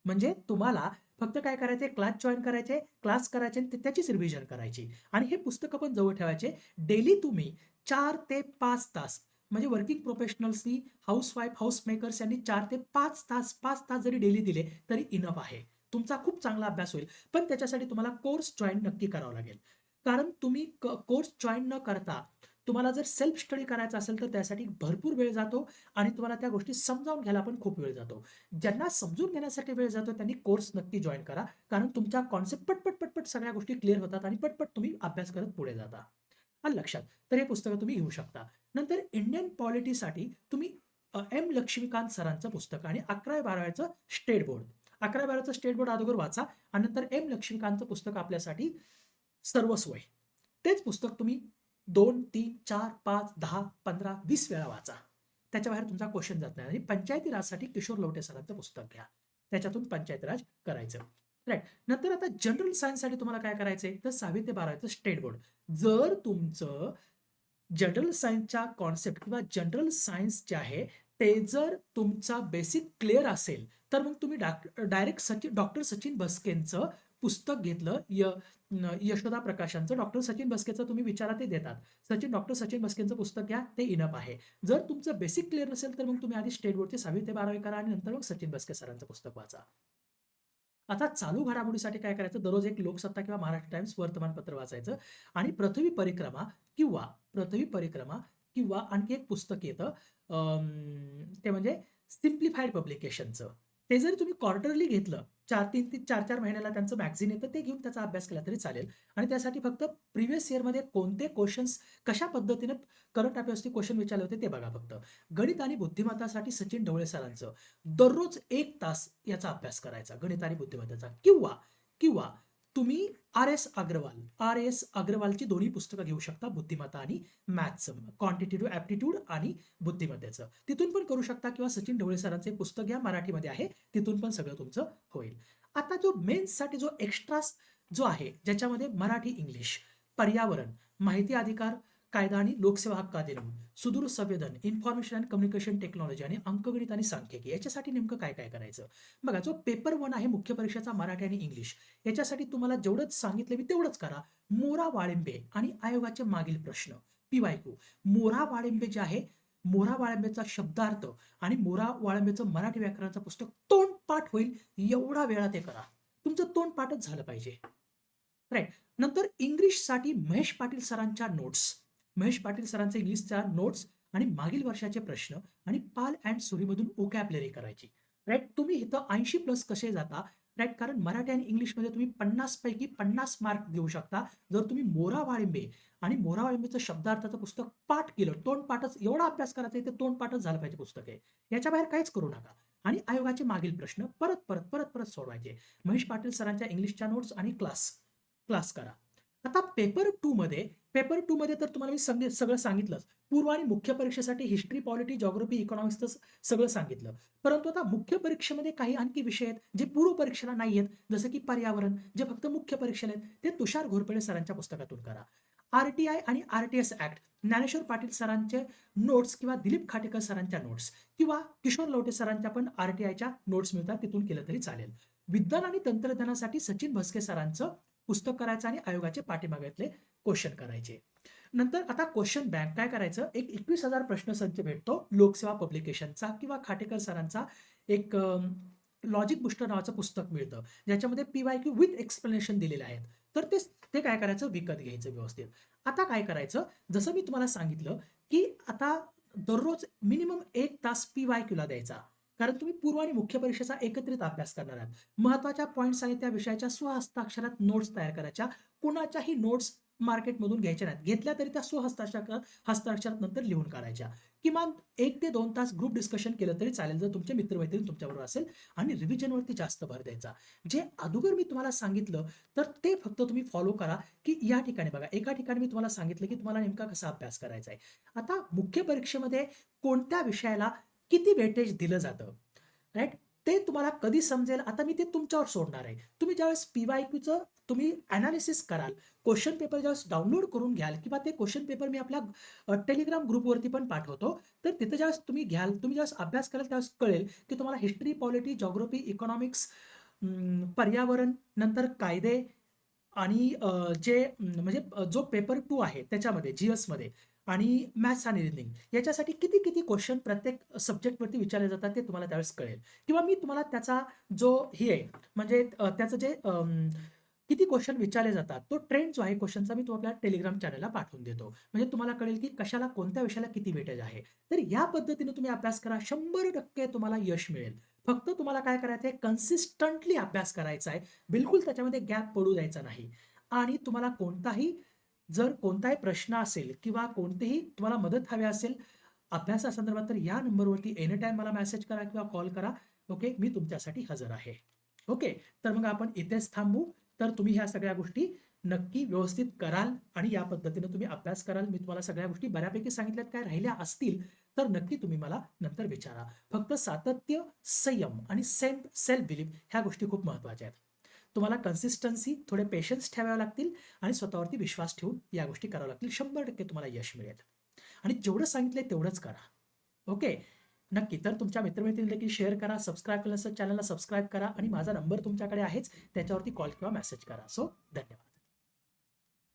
म्हणजे तुम्हाला फक्त काय करायचंय, क्लास जॉइन करायचे, क्लास करायचे आणि त्याचीच रिव्हिजन करायची आणि हे पुस्तकं पण जवळ ठेवायचे. डेली तुम्ही 4 ते 5 तास म्हणजे वर्किंग प्रोफेशनल्सनी, हाउसवाईफ, हाउसमेकर्स यांनी 4 ते 5 तास जरी डेली दिले तरी इनफ आहे. तुमचा खूप चांगला अभ्यास होईल. पण त्याच्यासाठी तुम्हाला कोर्स जॉइन नक्की करावा लागेल. कारण तुम्ही कोर्स जॉइन न करता तुम्हाला जर सेल्फ स्टडी करायचा असेल तर त्यासाठी भरपूर वेळ जातो आणि तुम्हाला त्या गोष्टी समजावून घ्यायला पण खूप वेळ जातो. ज्यांना समजून घेण्यासाठी वेळ जातो त्यांनी कोर्स नक्की जॉइन करा. कारण तुमच्या कॉन्सेप्ट पटपट सगळ्या गोष्टी क्लिअर होतात आणि पटपट तुम्ही अभ्यास करत पुढे जाता. आलं लक्षात. तर हे पुस्तकं तुम्ही घेऊ शकता. नंतर इंडियन पॉलिटीसाठी तुम्ही एम. लक्ष्मीकांत सरांचं पुस्तक आणि 11वी-12वीचं स्टेट बोर्ड. 11वी-12वीचं स्टेट बोर्ड अगोदर वाचा आणि नंतर एम. लक्ष्मीकांतचं पुस्तक आपल्यासाठी सर्वस्व आहे. तेच पुस्तक तुम्ही 2, 3, 4, 5, 10, 15, 20 वेळा वाचा. त्याच्या बाहेर तुमचा क्वेश्चन जात नाही. आणि पंचायती राजसाठी किशोर लवटे सरांचं पुस्तक घ्या. त्याच्यातून पंचायती राज करायचं. राइट. नंतर आता जनरल सायन्ससाठी तुम्हाला काय करायचंय तर 6वी ते 12वीचं स्टेट बोर्ड. जर तुमचं जनरल सायन्सच्या कॉन्सेप्ट किंवा जनरल सायन्स जे आहे ते जर तुमचा बेसिक क्लिअर असेल तर मग तुम्ही डायरेक्ट डॉक्टर सचिन भस्केंचं पुस्तक घेतलं, यशोदा प्रकाशांचं. डॉक्टर सचिन भस्केचं तुम्ही विचारा ते देतात. डॉक्टर सचिन भस्केंचं पुस्तक घ्या, ते इनफ आहे. जर तुमचं बेसिक क्लिअर नसेल तर मग तुम्ही आधी स्टेट बोर्डचे 6वी ते 12वी करा आणि नंतर मग सचिन भस्के सरांचं पुस्तक वाचा. आता चालू घडामोडीसाठी काय करायचं, दररोज एक लोकसत्ता किंवा महाराष्ट्र टाइम्स वर्तमानपत्र वाचायचं आणि पृथ्वी परिक्रमा किंवा आणखी एक पुस्तक येतं ते म्हणजे सिम्प्लिफाईड पब्लिकेशनचं. ते जरी तुम्ही क्वार्टरली घेतलं, 4 महिन्याला त्यांचं मॅगझिन येतं, ते घेऊन त्याचा अभ्यास केला तरी चालेल. आणि त्यासाठी फक्त प्रिव्हियस इयरमध्ये कोणते क्वेश्चन्स कशा पद्धतीने करंट अफेअर्सचे क्वेश्चन विचारले होते ते बघा फक्त. गणित आणि बुद्धिमत्तासाठी सचिन ढवळे सरांचं दररोज 1 तास याचा अभ्यास करायचा गणित आणि बुद्धिमत्तेचा. किंवा तुम्ही आर एस अग्रवालची दोन्ही पुस्तकं घेऊ शकता, बुद्धिमत्ता आणि मॅथ्स, क्वांटिटेटिव्ह ॲप्टिट्यूड आणि बुद्धिमत्तेचं. तिथून पण करू शकता किंवा सचिन ढवळे सरांचे पुस्तक घ्या, मराठीमध्ये आहे, तिथून पण सगळं तुमचं होईल. आता जो मेन्ससाठी जो एक्स्ट्रा जो आहे ज्याच्यामध्ये मराठी, इंग्लिश, पर्यावरण, माहिती अधिकार कायदा आणि लोकसेवा हक्क अधिनियम, सुदूर संवेदन, इन्फॉर्मेशन अँड कम्युनिकेशन टेक्नॉलॉजी आणि अंकगणित आणि सांख्यिकी याच्यासाठी नेमकं काय काय करायचं बघा. जो पेपर 1 आहे मुख्य परीक्षेचा मराठी आणि इंग्लिश, याच्यासाठी तुम्हाला जेवढंच सांगितलं मी तेवढंच करा. मोरा वाळिंबे आणि आयोगाचे मागील प्रश्न, PYQ. मोरा वाळिंबे जे आहे, मोरा वाळिंबेचा शब्दार्थ आणि मोरा वाळिंबेचं मराठी व्याकरणाचं पुस्तक तोंडपाठ होईल एवढा वेळा ते करा. तुमचं तोंडपाठच झालं पाहिजे. राईट. नंतर इंग्लिशसाठी महेश पाटील सरांच्या नोट्स, महेश पाटील सरांचे इंग्लिशच्या नोट्स आणि मागील वर्षाचे प्रश्न आणि पाल अँड सुरीमधून ओकॅबलरी करायची. राईट. तुम्ही इथं 80+ कसे जाता, राईट, कारण मराठी आणि इंग्लिशमध्ये तुम्ही 50 पैकी 50 मार्क देऊ शकता जर तुम्ही मोरा वाळिंबे आणि मोरा वाळिंबेचं शब्दार्थाचं पुस्तक पाठ केलं. तोंडपाठच एवढा अभ्यास करायचा आहे, ते तोंडपाठच झालं पाहिजे पुस्तक आहे. याच्या बाहेर काहीच करू नका. आणि आयोगाचे मागील प्रश्न परत सोडवायचे. महेश पाटील सरांच्या इंग्लिशच्या नोट्स आणि क्लास करा. आता पेपर 2 मध्ये तर तुम्हाला मी सगळं सांगितलंच. पूर्व आणि मुख्य परीक्षेसाठी हिस्ट्री, पॉलिटी, जिओग्राफी, इकॉनॉमिक्सचं सगळं सांगितलं. परंतु आता मुख्य परीक्षेमध्ये काही आणखी विषय आहेत जे पूर्व परीक्षेला नाही आहेत, जसं की पर्यावरण, जे फक्त मुख्य परीक्षेला आहेत, ते तुषार घोरपडे सरांच्या पुस्तकातून करा. RTI आणि RTS ऍक्ट, ज्ञानेश्वर पाटील सरांचे नोट्स किंवा दिलीप खाटेकर सरांच्या नोट्स किंवा किशोर लवटे सरांच्या पण RTIच्या नोट्स मिळतात, तिथून केलं तरी चालेल. विज्ञान आणि तंत्रज्ञानासाठी सचिन भस्के सरांचं पुस्तक करायचं आणि आयोगाचे पाठीमागेतले क्वेश्चन करायचे. नंतर आता क्वेश्चन बँक काय करायचं, एक 21,000 प्रश्नसंच भेटतो लोकसेवा पब्लिकेशनचा किंवा खाटेकर सरांचा एक लॉजिक बुस्टर नावाचं पुस्तक मिळतं, ज्याच्यामध्ये PYQ विथ एक्सप्लेनेशन दिलेले आहेत. तर ते काय करायचं, विकत घ्यायचं व्यवस्थित. आता काय करायचं, जसं मी तुम्हाला सांगितलं की आता दररोज मिनिमम 1 तास PYQला द्यायचा, कारण तुम्ही पूर्व आणि मुख्य परीक्षेचा एकत्रित अभ्यास करणार आहात. महत्त्वाच्या पॉईंट्स आणि त्या विषयाच्या स्वहस्ताक्षरात नोट्स तयार करायच्या. कुणाच्याही नोट्स मार्केटमधून घ्यायच्या नाहीत, घेतल्या तरी त्या हस्ताक्षरात नंतर लिहून काढायच्या. किमान 1 ते 2 तास ग्रुप डिस्कशन केलं तरी चालेल, जर तुमचे मित्रमैत्रीण तुमच्याबरोबर असेल. आणि रिव्हिजनवरती जास्त भर द्यायचा. जे अगोदर मी तुम्हाला सांगितलं तर ते फक्त तुम्ही फॉलो करा, की या ठिकाणी बघा, एका ठिकाणी मी तुम्हाला सांगितलं की तुम्हाला नेमका कसा अभ्यास करायचा आहे. आता मुख्य परीक्षेमध्ये कोणत्या विषयाला किती वेटेज दिलं जातं, राईट, ते तुम्हाला कधी समजेल, आता मी ते तुमच्यावर सोडणार आहे. तुम्ही ज्यावेळेस PYQचं तुम्ही ॲनालिसिस कराल, क्वेश्चन पेपर ज्यावेळेस डाउनलोड करून घ्याल किंवा ते क्वेश्चन पेपर मी आपल्या टेलिग्राम ग्रुपवरती पण पाठवतो, तर तिथं ज्यावेळेस तुम्ही घ्याल, तुम्ही ज्यावेळेस अभ्यास कराल त्यावेळेस कळेल की तुम्हाला हिस्ट्री, पॉलिटी, जॉग्राफी, इकॉनॉमिक्स, पर्यावरण, नंतर कायदे आणि जो पेपर 2 आहे त्याच्यामध्ये GSमध्ये आणि मॅथ्स आणि रिझनिंग याच्यासाठी किती किती क्वेश्चन प्रत्येक सब्जेक्टवरती विचारले जातात ते तुम्हाला त्यावेळेस कळेल. किंवा मी तुम्हाला त्याचा जो हे आहे, म्हणजे त्याचं जे किती क्वेश्चन विचारले जातात, तो ट्रेंड जो आहे क्वेश्चनचा मी तो आपल्या टेलिग्राम चॅनलला पाठवून देतो. म्हणजे तुम्हाला कळेल की कशाला कोणत्या विषयाला किती वेटेज आहे. तर या पद्धतीने तुम्ही अभ्यास करा, 100% तुम्हाला यश मिळेल. फक्त तुम्हाला काय करायचं आहे, कन्सिस्टंटली अभ्यास करायचा आहे. बिलकुल त्याच्यामध्ये गॅप पडू द्यायचा नाही. आणि तुम्हाला जर कोणताही प्रश्न असेल किंवा कोणतीही तुम्हाला मदत हवी असेल अभ्यासासंदर्भात, तर या नंबरवरती एनी टाईम मला मेसेज करा किंवा कॉल करा. ओके, मी तुमच्यासाठी हजर आहे. ओके, तर मग आपण इथेच थांबू. तर तुम्ही ह्या सगळ्या गोष्टी नक्की व्यवस्थित कराल आणि या पद्धतीने तुम्ही अभ्यास कराल. मी तुम्हाला सगळ्या गोष्टी बऱ्यापैकी सांगितल्यात, काय राहिल्या असतील तर नक्की तुम्ही मला नंतर विचारा. फक्त सातत्य, संयम आणि सेल्फ बिलीफ ह्या गोष्टी खूप महत्त्वाच्या आहेत. तुम्हाला कन्सिस्टन्सी, थोडे पेशन्स ठेवावे लागतील आणि स्वतःवरती विश्वास ठेवून या गोष्टी कराव्या लागतील. 100% तुम्हाला यश मिळेल. आणि जेवढं सांगितलंय तेवढंच करा. ओके, नक्की. तर तुमच्या मित्रमैत्रिणींना देखील शेअर करा, सबस्क्राईब केलं असेल चॅनलला सबस्क्राईब करा आणि माझा नंबर तुमच्याकडे आहेच, त्याच्यावरती कॉल किंवा मेसेज करा. सो धन्यवाद.